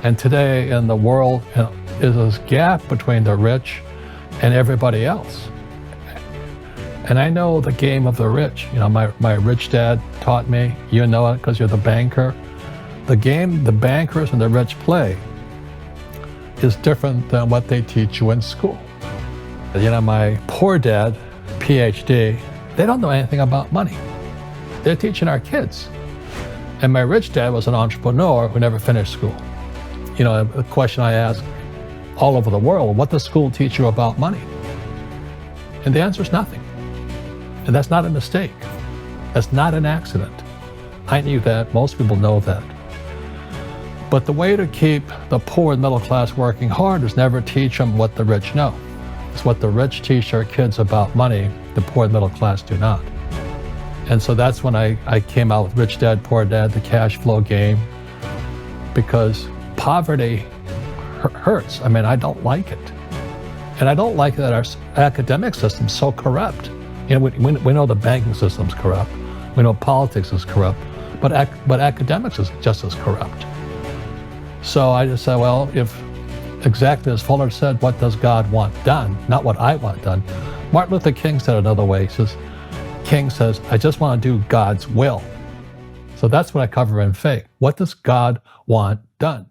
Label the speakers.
Speaker 1: And today in the world is this gap between the rich and everybody else. And I know the game of the rich. You know, my rich dad taught me, you know it because you're the banker. The game the bankers and the rich play is different than what they teach you in school. You know, my poor dad, PhD, they don't know anything about money. They're teaching our kids. And my rich dad was an entrepreneur who never finished school. You know, a question I ask all over the world, what does school teach you about money? And the answer is nothing. And that's not a mistake. That's not an accident. I knew that, most people know that. But the way to keep the poor and middle class working hard is never teach them what the rich know. It's what the rich teach their kids about money, the poor and middle class do not. And so that's when I came out with Rich Dad, Poor Dad, the cash flow game, because poverty hurts. I mean, I don't like it. And I don't like that our academic system's so corrupt. You know, we know the banking system's corrupt. We know politics is corrupt, but academics is just as corrupt. So I just said, well, if exactly as Fuller said, what does God want done, not what I want done. Martin Luther King said another way. King says, I just want to do God's will. So that's what I cover in faith. What does God want done?